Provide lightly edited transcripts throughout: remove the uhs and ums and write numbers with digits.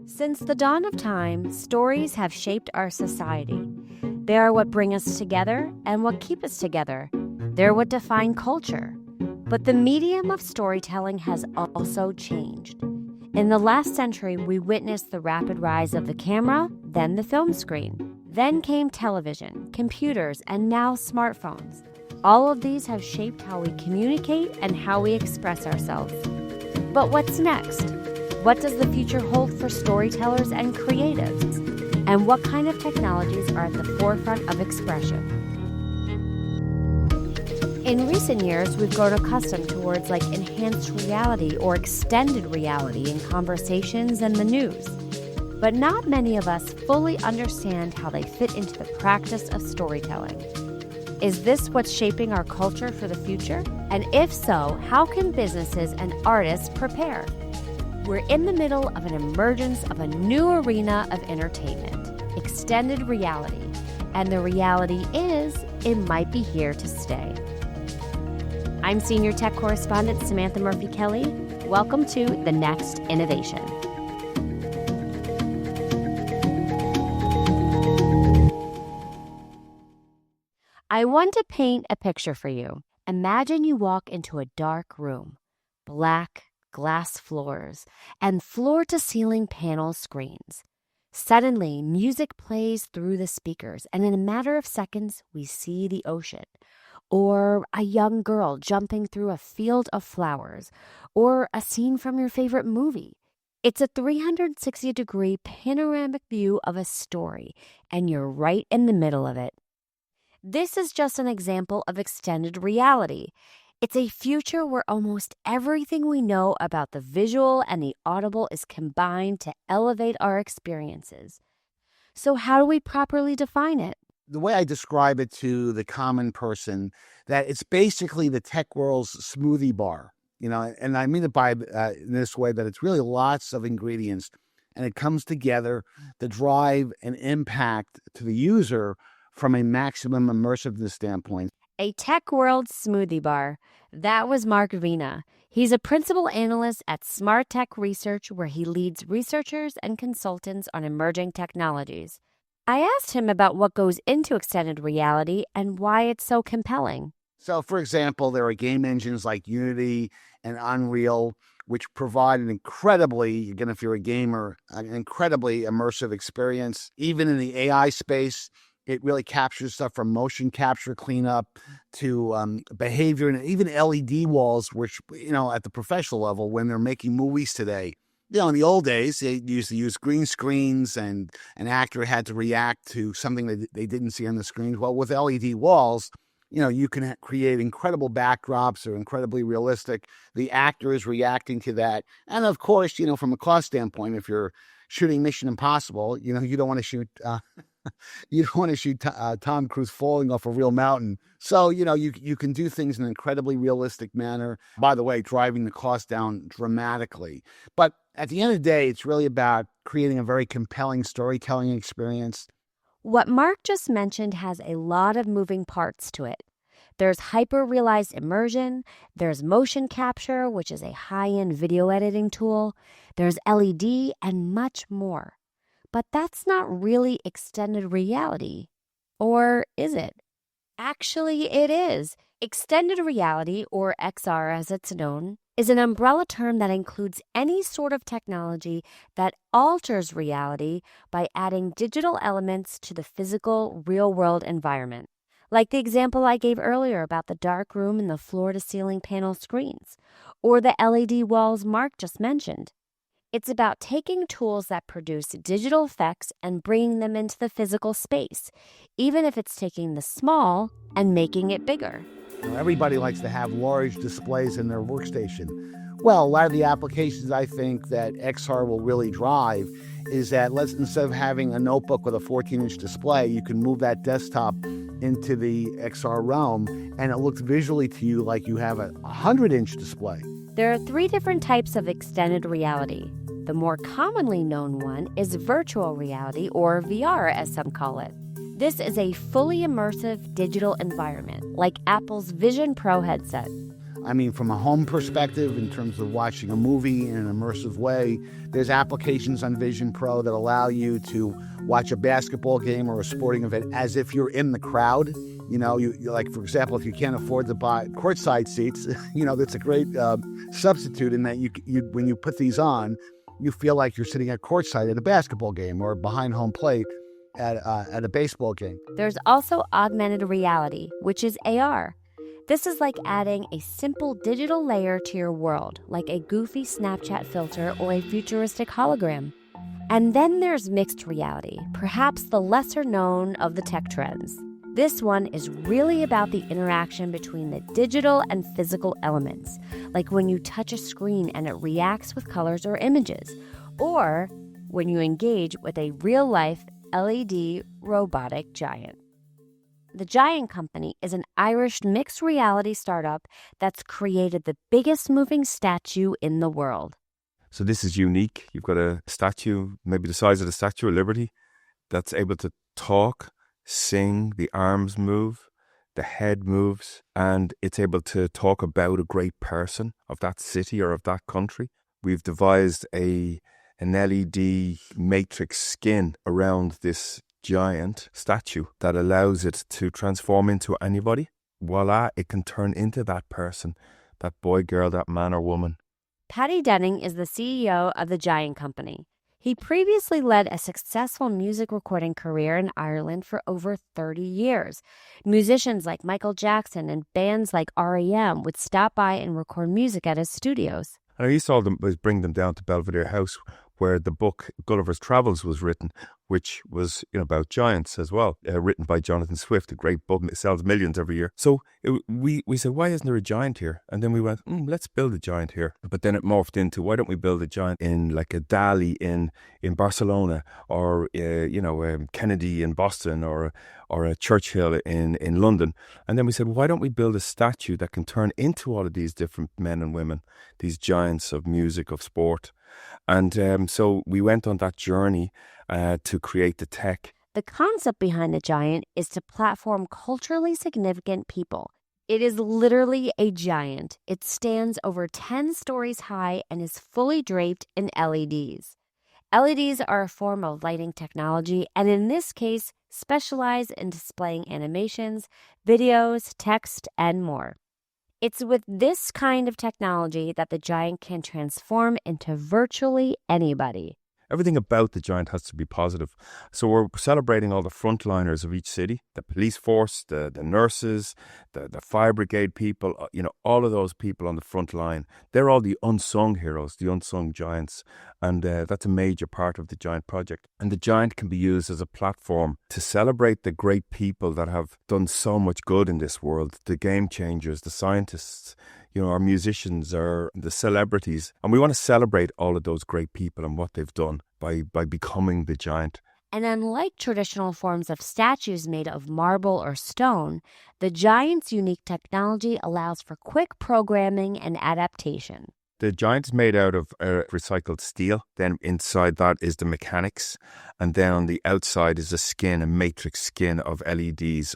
Since the dawn of time, stories have shaped our society. They are what bring us together and what keep us together. They're what define culture. But the medium of storytelling has also changed. In the last century, we witnessed the rapid rise of the camera, then the film screen. Then came television, computers, and now smartphones. All of these have shaped how we communicate and how we express ourselves. But what's next? What does the future hold for storytellers and creatives? And what kind of technologies are at the forefront of expression? In recent years, we've grown accustomed to words like enhanced reality or extended reality in conversations and the news. But not many of us fully understand how they fit into the practice of storytelling. Is this what's shaping our culture for the future? And if so, how can businesses and artists prepare? We're in the middle of an emergence of a new arena of entertainment, extended reality. And the reality is, it might be here to stay. I'm Senior Tech Correspondent Samantha Murphy Kelly. Welcome to The Next Innovation. I want to paint a picture for you. Imagine you walk into a dark room, black glass floors, and floor-to-ceiling panel screens. Suddenly, music plays through the speakers, and in a matter of seconds, we see the ocean, or a young girl jumping through a field of flowers, or a scene from your favorite movie. It's a 360-degree panoramic view of a story, and you're right in the middle of it. This is just an example of extended reality. It's a future where almost everything we know about the visual and the audible is combined to elevate our experiences. So how do we properly define it? The way I describe it to the common person, that it's basically the tech world's smoothie bar, and I mean it by in this way, that it's really lots of ingredients, and it comes together to drive an impact to the user from a maximum immersiveness standpoint. A tech world smoothie bar. That was Mark Vina. He's a principal analyst at Smart Tech Research, where he leads researchers and consultants on emerging technologies. I asked him about what goes into extended reality and why it's so compelling. So, for example, there are game engines like Unity and Unreal, which provide an incredibly, again, if you're a gamer, an incredibly immersive experience. Even in the AI space, it really captures stuff from motion capture cleanup to behavior, and even LED walls, which, at the professional level, when they're making movies today, in the old days, they used to use green screens and an actor had to react to something that they didn't see on the screen. Well, with LED walls, you can create incredible backdrops that are incredibly realistic. The actor is reacting to that. And of course, from a cost standpoint, if you're shooting Mission Impossible, you don't want to shoot... you don't want to shoot Tom Cruise falling off a real mountain. So, you can do things in an incredibly realistic manner. By the way, driving the cost down dramatically. But at the end of the day, it's really about creating a very compelling storytelling experience. What Mark just mentioned has a lot of moving parts to it. There's hyper-realized immersion, there's motion capture, which is a high-end video editing tool, there's LED, and much more. But that's not really extended reality. Or is it? Actually, it is. Extended reality, or XR as it's known, is an umbrella term that includes any sort of technology that alters reality by adding digital elements to the physical, real-world environment. Like the example I gave earlier about the dark room and the floor-to-ceiling panel screens, or the LED walls Mark just mentioned. It's about taking tools that produce digital effects and bringing them into the physical space, even if it's taking the small and making it bigger. Everybody likes to have large displays in their workstation. Well, a lot of the applications I think that XR will really drive is that instead of having a notebook with a 14-inch display, you can move that desktop into the XR realm, and it looks visually to you like you have a 100-inch display. There are 3 different types of extended reality. The more commonly known one is virtual reality, or VR as some call it. This is a fully immersive digital environment, like Apple's Vision Pro headset. I mean, from a home perspective, in terms of watching a movie in an immersive way, there's applications on Vision Pro that allow you to watch a basketball game or a sporting event as if you're in the crowd. You know, you like, for example, if you can't afford to buy courtside seats, you know, that's a great substitute in that you when you put these on, you feel like you're sitting at courtside at a basketball game or behind home plate at a baseball game. There's also augmented reality, which is AR. This is like adding a simple digital layer to your world, like a goofy Snapchat filter or a futuristic hologram. And then there's mixed reality, perhaps the lesser known of the tech trends. This one is really about the interaction between the digital and physical elements, like when you touch a screen and it reacts with colors or images, or when you engage with a real-life LED robotic giant. The Giant Company is an Irish mixed reality startup that's created the biggest moving statue in the world. So this is unique. You've got a statue, maybe the size of the Statue of Liberty, that's able to talk, sing, the arms move, the head moves, and it's able to talk about a great person of that city or of that country. We've devised an LED matrix skin around this giant statue that allows it to transform into anybody. Voila, it can turn into that person, that boy, girl, that man or woman. Paddy Denning is the CEO of the Giant Company. He previously led a successful music recording career in Ireland for over 30 years. Musicians like Michael Jackson and bands like REM would stop by and record music at his studios. And I used to bring them down to Belvedere House, where the book Gulliver's Travels was written, which was about giants as well, written by Jonathan Swift, a great book. It sells millions every year. So we said, why isn't there a giant here? And then we went, let's build a giant here. But then it morphed into, why don't we build a giant in like a Dali in Barcelona, or Kennedy in Boston, or a Churchill in London. And then we said, why don't we build a statue that can turn into all of these different men and women, these giants of music, of sport. And so we went on that journey to create the tech. The concept behind the giant is to platform culturally significant people. It is literally a giant. It stands over 10 stories high and is fully draped in LEDs. LEDs are a form of lighting technology, and in this case, specialize in displaying animations, videos, text, and more. It's with this kind of technology that the giant can transform into virtually anybody. Everything about the giant has to be positive. So we're celebrating all the frontliners of each city, the police force, the nurses, the fire brigade people, all of those people on the front line. They're all the unsung heroes, the unsung giants. And that's a major part of the Giant project. And the Giant can be used as a platform to celebrate the great people that have done so much good in this world, the game changers, the scientists, our musicians, or the celebrities. And we want to celebrate all of those great people and what they've done by becoming the Giant. And unlike traditional forms of statues made of marble or stone, the Giant's unique technology allows for quick programming and adaptation. The Giant is made out of recycled steel. Then inside that is the mechanics. And then on the outside is a skin, a matrix skin of LEDs,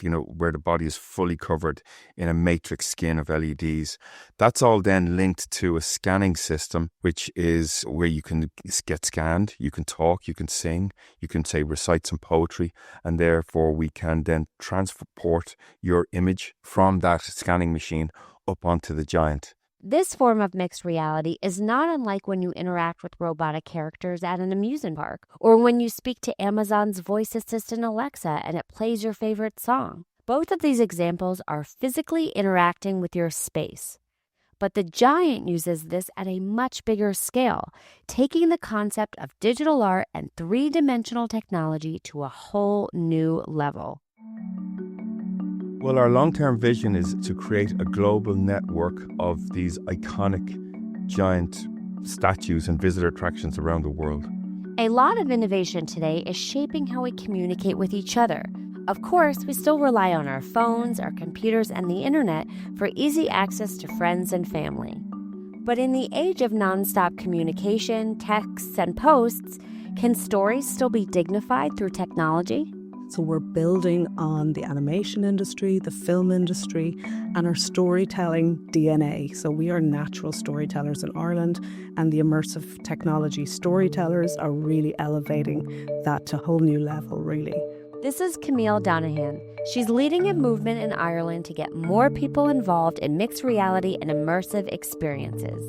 where the body is fully covered in a matrix skin of LEDs. That's all then linked to a scanning system, which is where you can get scanned, you can talk, you can sing, you can recite some poetry. And therefore we can then transport your image from that scanning machine up onto the Giant. This form of mixed reality is not unlike when you interact with robotic characters at an amusement park, or when you speak to Amazon's voice assistant Alexa and it plays your favorite song. Both of these examples are physically interacting with your space. But the Giant uses this at a much bigger scale, taking the concept of digital art and three-dimensional technology to a whole new level. Well, our long-term vision is to create a global network of these iconic giant statues and visitor attractions around the world. A lot of innovation today is shaping how we communicate with each other. Of course, we still rely on our phones, our computers, and the internet for easy access to friends and family. But in the age of nonstop communication, texts, and posts, can stories still be dignified through technology? So we're building on the animation industry, the film industry, and our storytelling DNA. So we are natural storytellers in Ireland, and the immersive technology storytellers are really elevating that to a whole new level, really. This is Camille Donahan. She's leading a movement in Ireland to get more people involved in mixed reality and immersive experiences.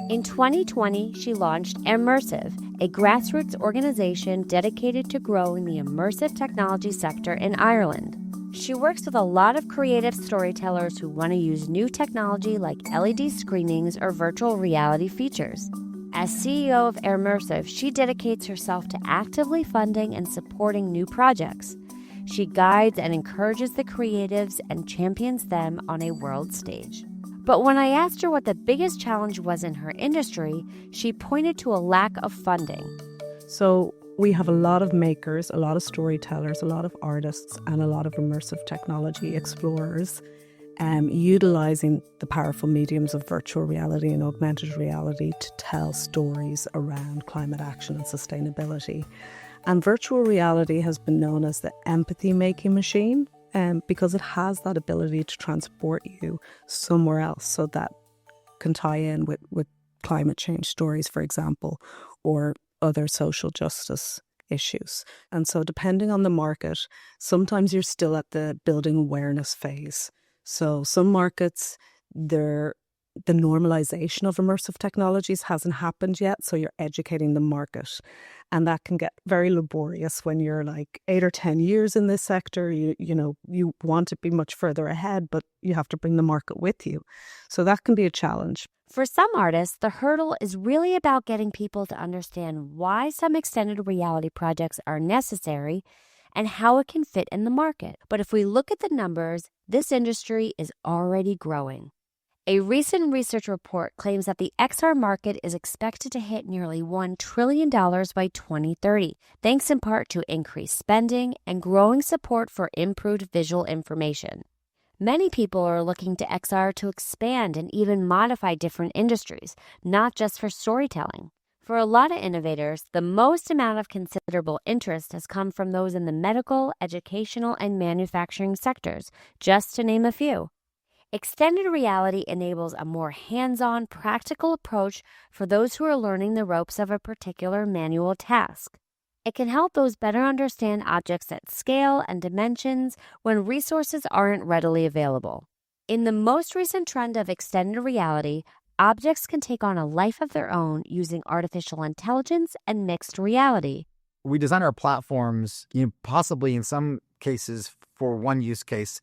In 2020, she launched Immersive, a grassroots organization dedicated to growing the immersive technology sector in Ireland. She works with a lot of creative storytellers who want to use new technology like LED screenings or virtual reality features. As CEO of Immersive, she dedicates herself to actively funding and supporting new projects. She guides and encourages the creatives and champions them on a world stage. But when I asked her what the biggest challenge was in her industry, she pointed to a lack of funding. So we have a lot of makers, a lot of storytellers, a lot of artists, and a lot of immersive technology explorers utilizing the powerful mediums of virtual reality and augmented reality to tell stories around climate action and sustainability. And virtual reality has been known as the empathy-making machine because it has that ability to transport you somewhere else. So that can tie in with climate change stories, for example, or other social justice issues. And so depending on the market, sometimes you're still at the building awareness phase. So some markets, the normalization of immersive technologies hasn't happened yet, so you're educating the market. And that can get very laborious when you're like 8 or 10 years in this sector. You want to be much further ahead, but you have to bring the market with you. So that can be a challenge. For some artists, the hurdle is really about getting people to understand why some extended reality projects are necessary and how it can fit in the market. But if we look at the numbers, this industry is already growing. A recent research report claims that the XR market is expected to hit nearly $1 trillion by 2030, thanks in part to increased spending and growing support for improved visual information. Many people are looking to XR to expand and even modify different industries, not just for storytelling. For a lot of innovators, the most amount of considerable interest has come from those in the medical, educational, and manufacturing sectors, just to name a few. Extended reality enables a more hands-on, practical approach for those who are learning the ropes of a particular manual task. It can help those better understand objects at scale and dimensions when resources aren't readily available. In the most recent trend of extended reality, objects can take on a life of their own using artificial intelligence and mixed reality. We design our platforms, possibly in some cases for one use case,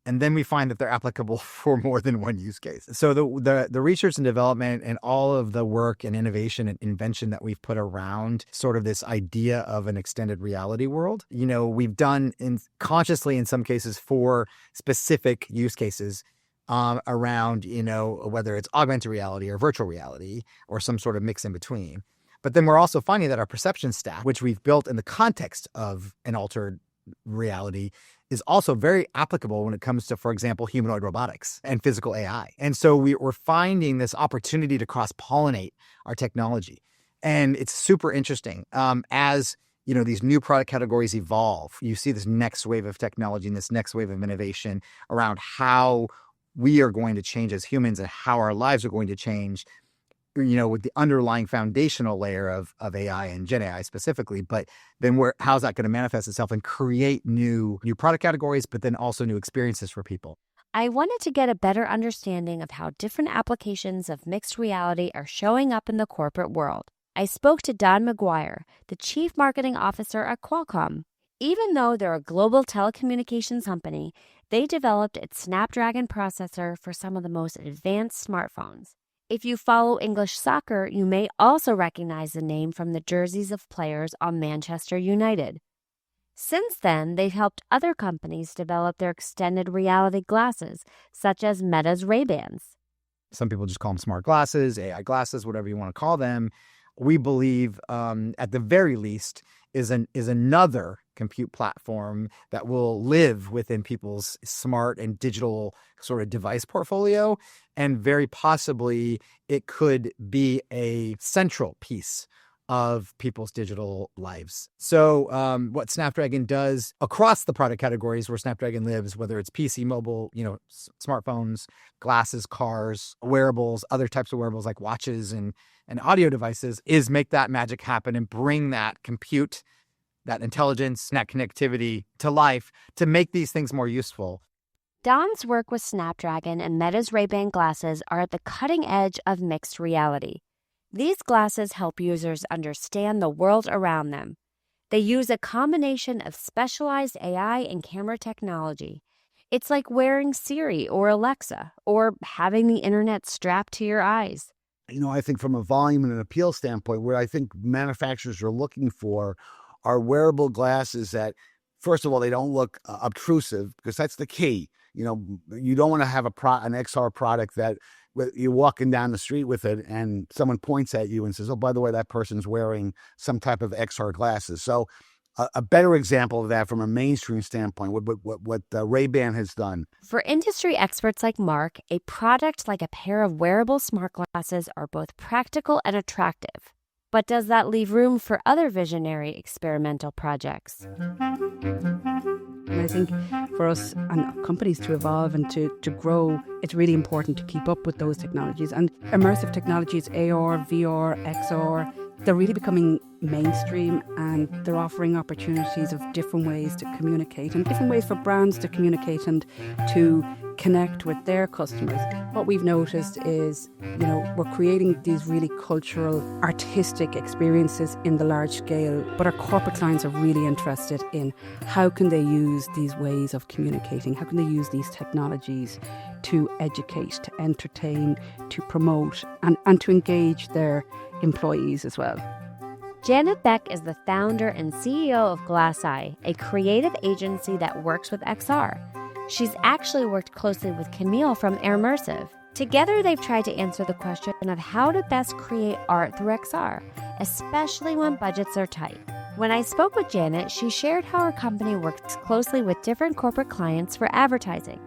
and then we find that they're applicable for more than one use case. So the research and development and all of the work and innovation and invention that we've put around sort of this idea of an extended reality world, we've done consciously in some cases for specific use cases around, whether it's augmented reality or virtual reality or some sort of mix in between. But then we're also finding that our perception stack, which we've built in the context of an altered reality, is also very applicable when it comes to, for example, humanoid robotics and physical AI. And so we're finding this opportunity to cross-pollinate our technology. And it's super interesting. As these new product categories evolve, you see this next wave of technology and this next wave of innovation around how we are going to change as humans and how our lives are going to change, with the underlying foundational layer of AI and Gen AI specifically. But then how's that going to manifest itself and create new product categories, but then also new experiences for people? I wanted to get a better understanding of how different applications of mixed reality are showing up in the corporate world. I spoke to Don McGuire, the Chief Marketing Officer at Qualcomm. Even though they're a global telecommunications company, they developed its Snapdragon processor for some of the most advanced smartphones. If you follow English soccer, you may also recognize the name from the jerseys of players on Manchester United. Since then, they've helped other companies develop their extended reality glasses, such as Meta's Ray-Bans. Some people just call them smart glasses, AI glasses, whatever you want to call them. We believe, at the very least, is another compute platform that will live within people's smart and digital sort of device portfolio. And very possibly it could be a central piece of people's digital lives. So what Snapdragon does across the product categories where Snapdragon lives, whether it's PC, mobile, smartphones, glasses, cars, wearables, other types of wearables like watches and audio devices, is make that magic happen and bring that compute, that intelligence, that connectivity to life to make these things more useful. Don's work with Snapdragon and Meta's Ray-Ban glasses are at the cutting edge of mixed reality. These glasses help users understand the world around them. They use a combination of specialized AI and camera technology. It's like wearing Siri or Alexa, or having the internet strapped to your eyes. I think from a volume and an appeal standpoint, what I think manufacturers are looking for are wearable glasses that, first of all, they don't look obtrusive, because that's the key. You don't want to have an XR product that you're walking down the street with it and someone points at you and says, oh, by the way, that person's wearing some type of XR glasses. So a better example of that from a mainstream standpoint, what Ray-Ban has done. For industry experts like Mark, a product like a pair of wearable smart glasses are both practical and attractive. But does that leave room for other visionary experimental projects? And I think for us and companies to evolve and to grow, it's really important to keep up with those technologies. And immersive technologies, AR, VR, XR, they're really becoming mainstream, and they're offering opportunities of different ways to communicate and different ways for brands to communicate and to connect with their customers. What we've noticed is, we're creating these really cultural, artistic experiences in the large scale, but our corporate clients are really interested in how can they use these ways of communicating, how can they use these technologies to educate, to entertain, to promote, and to engage their employees as well. Janet Beck is the founder and CEO of GlassEye, a creative agency that works with XR. She's actually worked closely with Camille from Immersive. Together, they've tried to answer the question of how to best create art through XR, especially when budgets are tight. When I spoke with Janet, she shared how her company works closely with different corporate clients for advertising.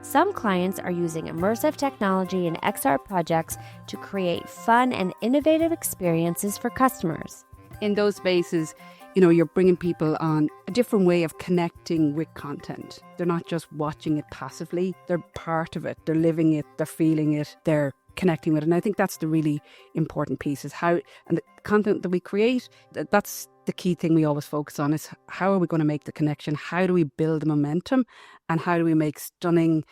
Some clients are using immersive technology and XR projects to create fun and innovative experiences for customers. In those spaces, you're bringing people on a different way of connecting with content. They're not just watching it passively. They're part of it. They're living it. They're feeling it. They're connecting with it. And I think that's the really important piece, is how, and the content that we create, that's the key thing we always focus on, is how are we going to make the connection? How do we build the momentum? And how do we make stunning,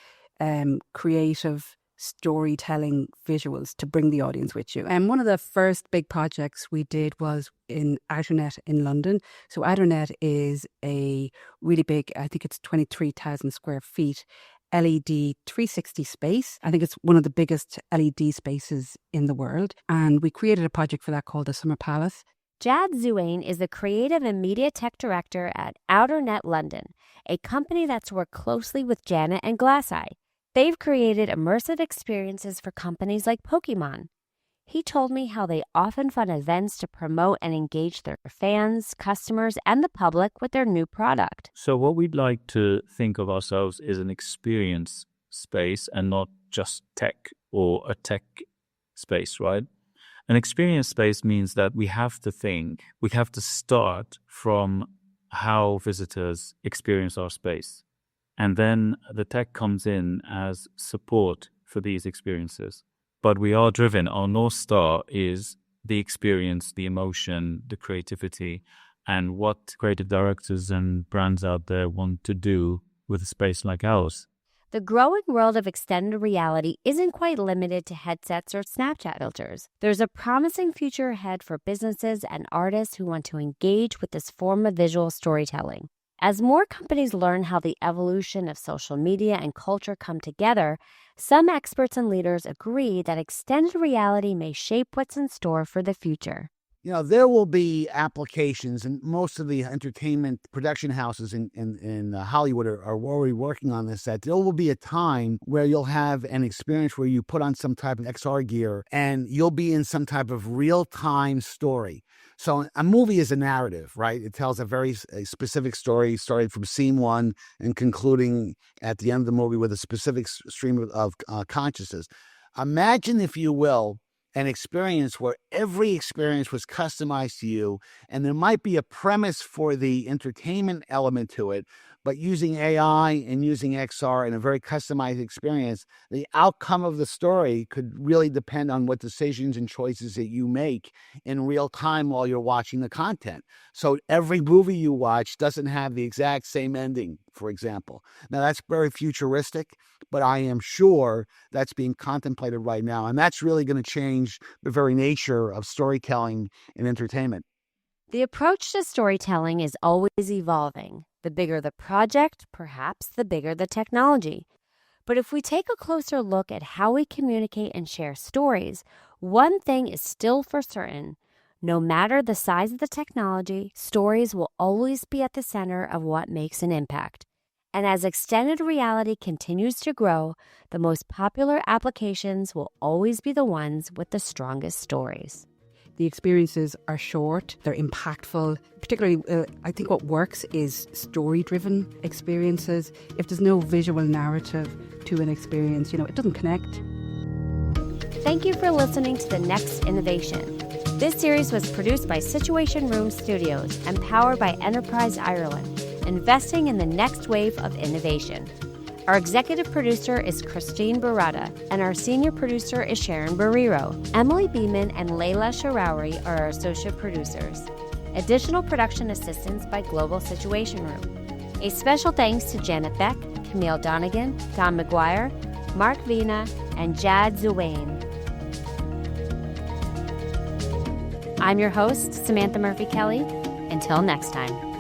creative storytelling visuals to bring the audience with you? And one of the first big projects we did was in Outernet in London. So Outernet is a really big, I think it's 23,000 square feet, LED 360 space. I think it's one of the biggest LED spaces in the world. And we created a project for that called the Summer Palace. Jad Zuain is the creative and media tech director at Outernet London, a company that's worked closely with Janet and GlassEye. They've created immersive experiences for companies like Pokemon. He told me how they often fund events to promote and engage their fans, customers, and the public with their new product. So what we'd like to think of ourselves is an experience space and not just tech or a tech space, right? An experience space means that we have to start from how visitors experience our space. And then the tech comes in as support for these experiences. But we are driven. Our North Star is the experience, the emotion, the creativity, and what creative directors and brands out there want to do with a space like ours. The growing world of extended reality isn't quite limited to headsets or Snapchat filters. There's a promising future ahead for businesses and artists who want to engage with this form of visual storytelling. As more companies learn how the evolution of social media and culture come together, some experts and leaders agree that extended reality may shape what's in store for the future. There will be applications, and most of the entertainment production houses in Hollywood are already working on this, that there will be a time where you'll have an experience where you put on some type of XR gear and you'll be in some type of real-time story. So a movie is a narrative, right? It tells a very specific story, starting from scene one and concluding at the end of the movie with a specific stream of consciousness. Imagine, if you will, an experience where every experience was customized to you, and there might be a premise for the entertainment element to it, but using AI and using XR in a very customized experience, the outcome of the story could really depend on what decisions and choices that you make in real time while you're watching the content. So every movie you watch doesn't have the exact same ending, for example. Now, that's very futuristic, but I am sure that's being contemplated right now. And that's really going to change the very nature of storytelling and entertainment. The approach to storytelling is always evolving. The bigger the project, perhaps the bigger the technology. But if we take a closer look at how we communicate and share stories, one thing is still for certain. No matter the size of the technology, stories will always be at the center of what makes an impact. And as extended reality continues to grow, the most popular applications will always be the ones with the strongest stories. The experiences are short, they're impactful. Particularly, I think what works is story-driven experiences. If there's no visual narrative to an experience, it doesn't connect. Thank you for listening to The Next Innovation. This series was produced by Situation Room Studios and powered by Enterprise Ireland, investing in the next wave of innovation. Our executive producer is Christine Barada, and our senior producer is Sharon Barrero. Emily Beeman and Layla Sharawi are our associate producers. Additional production assistance by Global Situation Room. A special thanks to Janet Beck, Camille Donegan, Don McGuire, Mark Vina, and Jad Zuwain. I'm your host, Samantha Murphy Kelly. Until next time.